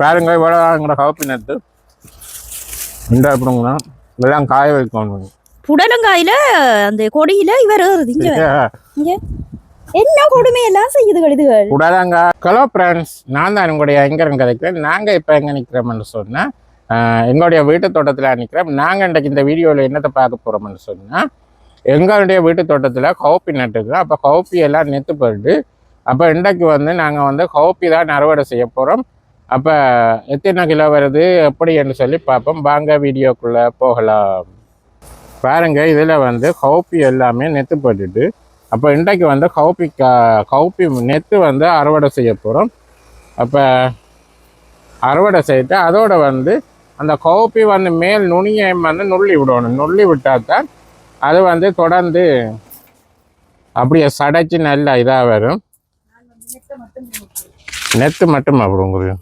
பாருங்க இவ்வளோ எங்களோட கவப்பி நட்டு இந்த எப்படிங்கன்னா இதெல்லாம் காய வைக்கணும். புடலங்காயில அந்த கொடியில இவர் இங்க என்ன கொடுமையெல்லாம் செய்யுதுகள் இதுகள். புடலங்காய். ஹலோ ஃப்ரெண்ட்ஸ், நான் தான் உங்களுடைய எங்கரன் கதைக்கிறேன். நாங்கள் இப்போ எங்கே நிற்கிறோம்னு சொன்னால் எங்களுடைய வீட்டு தோட்டத்தில் நிற்கிறோம். நாங்கள் இன்றைக்கு இந்த வீடியோவில் என்னத்தை பார்க்க போகிறோம்னு சொன்னால் எங்களுடைய வீட்டு தோட்டத்தில் கவுப்பி நட்டுக்கிறோம். அப்போ கவுப்பி எல்லாம் நெத்து போயிட்டு அப்போ இன்றைக்கு வந்து நாங்கள் வந்து கவுப்பி தான் அறுவடை செய்ய போகிறோம். அப்போ எத்தனை கிலோ வருது எப்படி என்று சொல்லி பார்ப்போம். வாங்க வீடியோக்குள்ளே போகலாம். பாருங்க, இதில் வந்து கவுப்பி எல்லாமே நெத்து போட்டுட்டு அப்போ இன்றைக்கு வந்து கவுப்பி நெத்து வந்து அறுவடை செய்ய போகிறோம். அப்போ அறுவடை செய்துட்டு அதோட வந்து அந்த கவுப்பி வந்து மேல் நுனியை வந்து நுள்ளி விடணும். நுள்ளி விட்டால் தான் அது வந்து தொடர்ந்து அப்படியே சடைச்சி நல்லா இதாக வரும். நெத்து மட்டும் அப்படிங்க.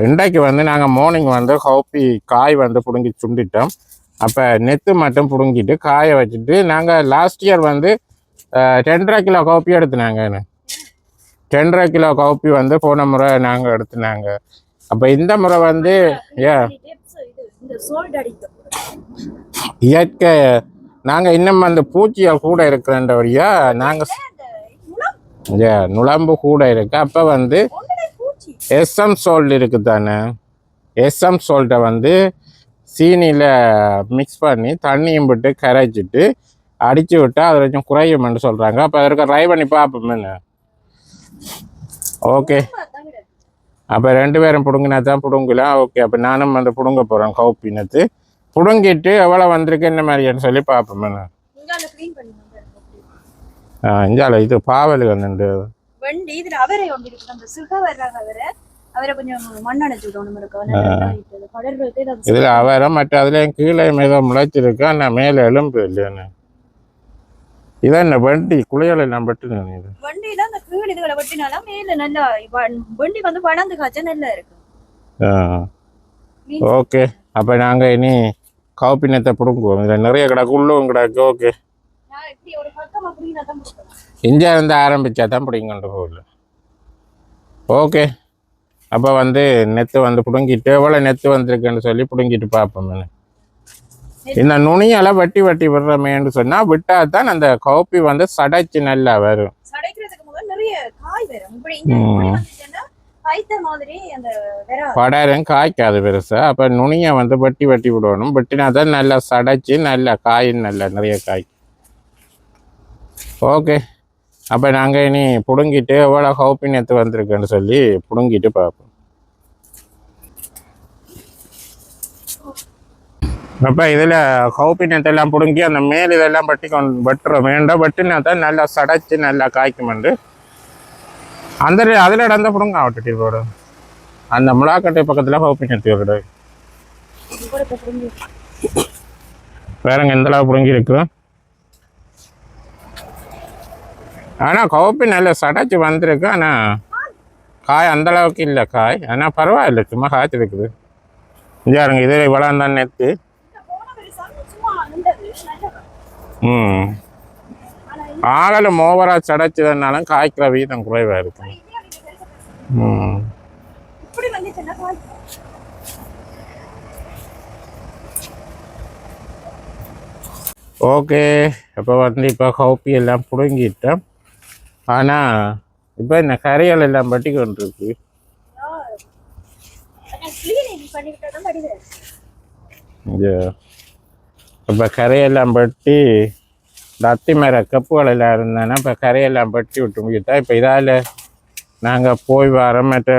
இன்றைக்கு வந்து நாங்கள் மார்னிங் வந்து கவுப்பி காய் வந்து பிடுங்கி சுண்டிட்டோம். அப்போ நெத்து மட்டும் பிடுங்கிட்டு காய வச்சுட்டு நாங்கள் லாஸ்ட் இயர் வந்து 10.5 கிலோ கவுப்பி எடுத்துனாங்க. 10.5 கிலோ கவுப்பி வந்து போன முறை நாங்கள் எடுத்துனாங்க. அப்போ இந்த முறை வந்து இயற்கை நாங்கள் இன்னும் அந்த பூச்சியாக கூட இருக்கிறன்றவரையா நாங்கள் நுழம்பு கூட இருக்கு. அப்போ வந்து எஸ்எம் சால்ட் இருக்குது தானே, எஸ்எம் சால்ட்டை வந்து சீனியில் மிக்ஸ் பண்ணி தண்ணியும் விட்டு கரைச்சிட்டு அடித்து விட்டால் அது கொஞ்சம் குறையும்னு சொல்கிறாங்க. அப்போ அதற்கு ட்ரை பண்ணி பார்ப்போம்னு. ஓகே, அப்போ 2 பேரும் பிடுங்கினா தான் பிடுங்கலாம். ஓகே, அப்போ நானும் வந்து பிடுங்க போகிறேன். கவுப்பினத்து பிடுங்கிட்டு எவ்வளோ வந்திருக்கு என்ன மாதிரின்னு சொல்லி பார்ப்போம்னு. இஞ்சால இது பாவல் வந்து இதுல அவரை மற்ற அதுல கீழே மேல முளைச்சிருக்கு. நான் மேல எலும்பு இல்லைன்னு இதான் என்ன வண்டி குளியல எல்லாம் பட்டு ஓகே. அப்ப நாங்க இனி கவுப்பினத்தை பிடுங்குவோம். இதுல நிறைய கிடக்கு, உள்ளவும் கிடக்கு. ஓகே, இந்தியா இருந்து ஆரம்பிச்சா தான் பிடிங்கொண்டு போகல. ஓகே, அப்போ வந்து நெத்து வந்து பிடுங்கிட்டு எவ்வளோ நெத்து வந்திருக்குன்னு சொல்லி பிடுங்கிட்டு பார்ப்போம். இந்த நுனியெல்லாம் வட்டி விடுறமேன்னு சொன்னால் விட்டால் தான் அந்த கவுப்பி வந்து சடைச்சு நல்லா வரும். படரும் காய்க்காது பெருசா. அப்போ நுனியை வந்து வட்டி விடணும். வெட்டினா தான் நல்லா சடைச்சு நல்லா காயும் நல்லா நிறைய காய். ஓகே, அப்போ நாங்கள் இனி பிடுங்கிட்டு எவ்வளோ கவுப்பி நெத்து வந்திருக்குன்னு சொல்லி பிடுங்கிட்டு பார்ப்போம். அப்போ இதில் கவுப்பி நெத்தெல்லாம் பிடுங்கி அந்த மேல் இதெல்லாம் வெட்டுறோம். வேண்டாம், வெட்டினா தான் நல்லா சடைச்சு நல்லா காய்க்குமெண்டு அந்த அதில் இடந்த பிடுங்க விட்டுட்டு போடு. அந்த முளாக்கட்டை பக்கத்தில் கவுப்பி நெத்து விடு. வேறங்க எந்தளவு பிடுங்கி இருக்கிறோம். ஆனால் கவுப்பி நல்லா சடைச்சி வந்திருக்கு. ஆனால் காய் அந்தளவுக்கு இல்லை காய். ஆனால் பரவாயில்ல, சும்மா காய்ச்சிருக்குது. இஞ்சாருங்க இது இவ்வளோ தான் நெத்து. ஆகலும் ஓவரா சடைச்சதுனாலும் காய்க்கிற வீதம் குறைவாக இருக்கு. ஓகே, அப்போ வந்து இப்போ கவுப்பி எல்லாம் பிடுங்கிட்டோம். ஆனால் இப்போ இந்த கரையால் எல்லாம் பட்டி கொண்டிருக்கு. இப்போ கரையெல்லாம் பட்டி இந்த அத்தி மர கப்புகள் எல்லாம் இருந்தானா இப்போ கரையெல்லாம் பட்டி விட்டு முடியுதா. இப்போ இதால் நாங்கள் போய் வர மற்ற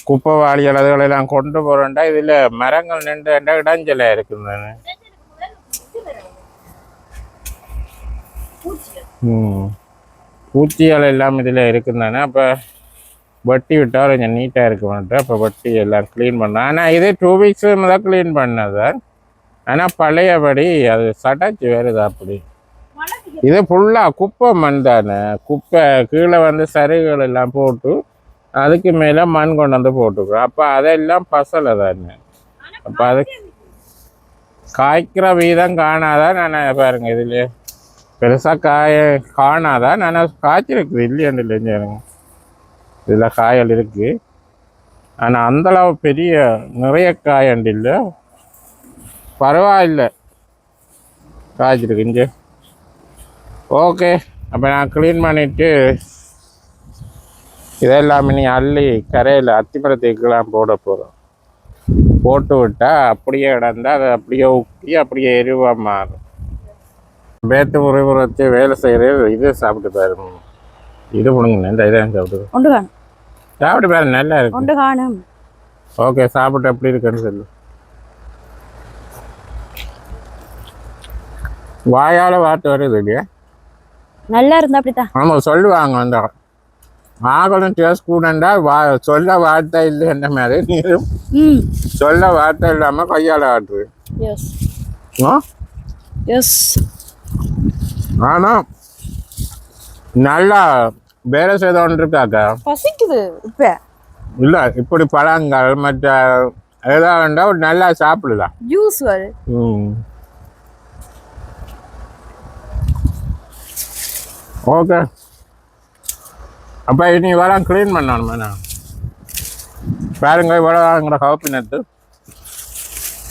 குப்பை வாளிகள் அதுகளெல்லாம் கொண்டு போகிறோண்டா. இதில் மரங்கள் நின்று இடைஞ்சலாக இருக்குதுன்னு பூச்சிகள் எல்லாம் இதில் இருக்குதுதானே. அப்போ வட்டி விட்டால் கொஞ்சம் நீட்டாக இருக்குமான்ட்டு அப்போ வட்டி எல்லாம் க்ளீன் பண்ணேன். ஆனால் இது 2 வீக்ஸ் தான் க்ளீன் பண்ணதான். ஆனால் பழையபடி அது சடைச்சி வருது. அப்படி இது ஃபுல்லாக குப்பை மண் தானே. குப்பை கீழே வந்து சருகுகள் எல்லாம் போட்டு அதுக்கு மேலே மண் கொண்டு வந்து போட்டுக்கிறோம். அப்போ அதெல்லாம் பசலை தானே. அப்போ அது காய்க்கிற வீதம் காணாதான். நான் பாருங்க இதில் பெருசாக காய காணாதான் ஆனால் காய்ச்சிருக்குது இல்லையாண்டு இல்லைங்க எனக்கு இதில் காயல் இருக்குது ஆனால் அந்தளவு பெரிய நிறைய காயண்டு இல்லை பரவாயில்லை காய்ச்சிருக்கு இங்கே ஓகே அப்போ நான் க்ளீன் பண்ணிவிட்டு இதெல்லாம் நீ அள்ளி கரையில் அத்திமரத்துக்கெல்லாம் போட போகிறோம் போட்டு விட்டால் அப்படியே இடந்தால் அதை அப்படியே ஊக்கி அப்படியே எருவாக மாறும் பேத்து உறவுறத்து வேலை செய்கிறது இது சாப்பிட்டு பாருங்க இது கொடுங்க இந்த இதை சாப்பிட்டு ஒன்று காணும் சாப்பிட்டு பாரு நல்லா இருக்கு ஒன்று காணும் ஓகே சாப்பிட்டு எப்படி இருக்குன்னு சொல்லு வாயால் வார்த்தை வருது இல்லையா நல்லா இருந்தா அப்படித்தான் ஆமாம் சொல்லுவாங்க அந்த ஆகணும் டேஸ்ட் கூடண்டா சொல்ல வார்த்தை இல்லைன்ற மாதிரி நீரும் ம் சொல்ல வார்த்தை இல்லாமல் கையால் ஆட்டுரு எஸ் ஆ எஸ் ஆனால் நல்லா வேலை செய்தோன்னு இருக்காக்கா பசிக்குது இப்போ இல்லை இப்படி பழங்கள் மற்ற ஏதாவது ஒரு நல்லா சாப்பிடலாம் யூஸ்வல் ம் ஓகே அப்போ இனி இவெல்லாம் க்ளீன் பண்ணணுமே நான் பாருங்க இவ்வளோங்கிற கவப்பி நட்டு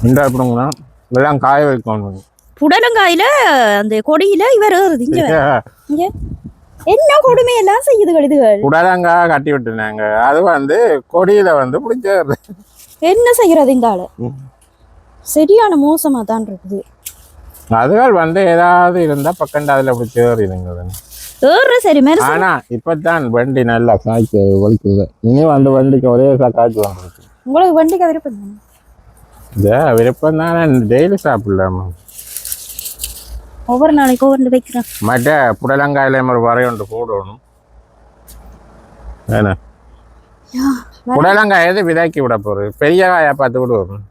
இந்த எப்படிங்கண்ணா இதெல்லாம் காய வைக்கணும் புடலங்காயில அந்த கொடியில இவர் ஏறுது இங்க இங்க என்ன கொடுமையெல்லாம் செய்யுதுகள் இதுகள் உடலங்காய் கட்டி விட்டுனாங்க அது வந்து கொடியில வந்து பிடிச்சது என்ன செய்யறது இந்த ஆளு சரியான மோசமா தான் இருக்குது அதுகள் வந்து ஏதாவது இருந்தா பக்கண்டு அதில் பிடிச்சி ஏறிடுங்க ஏறு சரி மாதிரி ஆனா இப்பதான் வண்டி நல்லா காய்ச்சி வலிக்குது இனி வந்து வண்டிக்கு ஒரே காய்ச்சி வாங்கிருக்கு உங்களுக்கு வண்டிக்கு விருப்பம் தானே? இதே விருப்பம் தானே டெய்லி சாப்பிடலாமா ஒவ்வொரு நாளைக்கு ஒவ்வொரு வைக்கிறேன் மற்ற புடலங்காயில ஒரு வரையொன்று போடணும் ஏன்னா புடலங்காய் எது விதாக்கி விட போறது பெரிய காயா பார்த்து விடுவோம்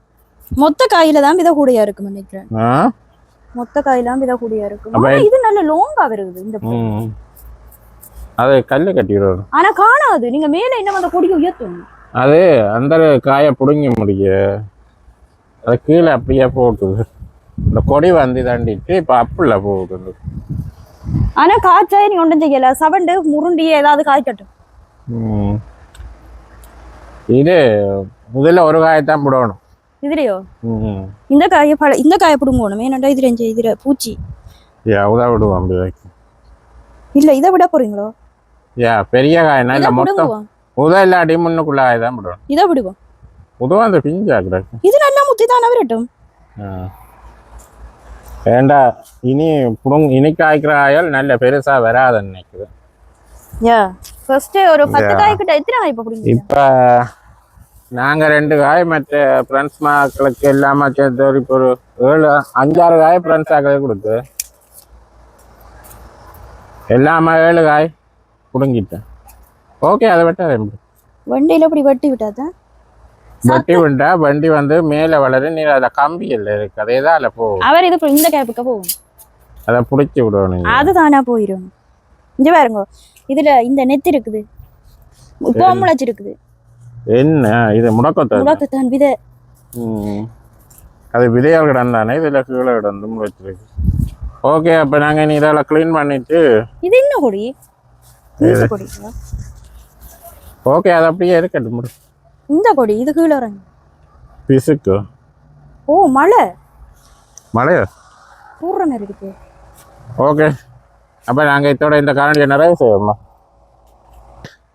மொத்த காயில தான் வித கூடியா இருக்கும் நினைக்கிறேன் ஆ மொத்த காயெல்லாம் வித கூடியா இருக்கும் அப்ப ஆனா இது நல்ல லோங்கா வருது இந்த பூ. ம் அது கல் கட்டி விடுவோம் ஆனா காணாது நீங்க மேல என்ன அந்த கொடியை உயர்த்தணும் அது அந்த காயை பிடுங்க முடிய அது கீழே அப்படியே போட்டுது இந்த கொடி வந்து தாண்டிட்டு இப்போ அப்பில் போகுது ஆனா காய்ச்சா நீங்க ஒன்றும் செய்யல சவண்டு முருண்டி ஏதாவது காய்க்கட்டும் ம் இது முதல்ல ஒரு காயத்தான் போடணும் இதுலயோ ம் இந்த காயை பிடுங்கணும் ஏன்னாண்டா இதுல பூச்சி எவ்வளோ விடுவோம் அப்படி இல்ல இதை விட போறீங்களோ பெரிய காய்னா இல்லை மொத்தம் பிடுங்குவோம் உதவ இல்லாட்டி முன்னுக்குள்ள காய் தான் போடணும் இதை விடுவோம் உதவ அந்த பிஞ்சா கிடக்கு இது நல்லா முத்தி தானே விரட்டும் ஏண்டா இனி காய்க்கிற காயால் நல்ல பெருசா வராதுன்னு நினைக்குது ஃபர்ஸ்ட் ஒரு 10 காய் கிட்ட எத்தனை காய் இப்ப பிடிங்க இப்போ நாங்கள் 2 காய் மற்ற ஃப்ரெண்ட்ஸ் மக்களுக்கு எல்லாமே சேர்த்து இப்போ ஒரு 5-6 காய் ஃப்ரெண்ட்ஸ் ஆக்களுக்கு கொடுத்து எல்லாமே 7 காய் பிடுங்கிட்டேன் ஓகே அதை விட்டா வண்டியில இப்படி வெட்டி விட்டாதான் வெட்டி விட்டா வண்டி வந்து மேலே வளரு நீ அதில் கம்பியில் இருக்கு அதே தான் அதில் போகும் அவர் இது இந்த கேப்புக்கு போகும் அதை பிடிச்சி விடணும் அது தானா போயிடும் இங்க பாருங்க இதுல இந்த நெத்து இருக்குது இப்போ முளைச்சிருக்குது என்ன இது முடக்கத்தான் விதை அது விதையால் கிடந்தானே இதில் கீழே கிடந்து வச்சிருக்கு ஓகே அப்போ நாங்கள் இனி இதெல்லாம் க்ளீன் பண்ணிட்டு இது என்ன கொடி கொடி ஓகே அது அப்படியே இருக்கட்டும் முடி இந்த கொடி இது கீழே இறங்க பிசுக்கு ஓ மழையா பூர்ற மாதிரி இருக்கு ஓகே அப்போ நாங்கள் இதோட இந்த காணொலியை நிறைய செய்வோம்மா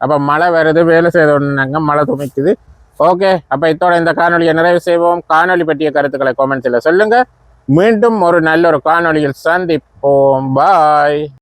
அப்போ மழை வருது வேலை செய்தோன்னாங்க மழை துமைக்குது ஓகே அப்போ இதோட இந்த காணொலியை நிறைவு செய்வோம் காணொலி பற்றிய கருத்துக்களை காமெண்ட்ஸில் சொல்லுங்கள் மீண்டும் ஒரு நல்ல ஒரு காணொலியில் சந்திப்போம் பாய்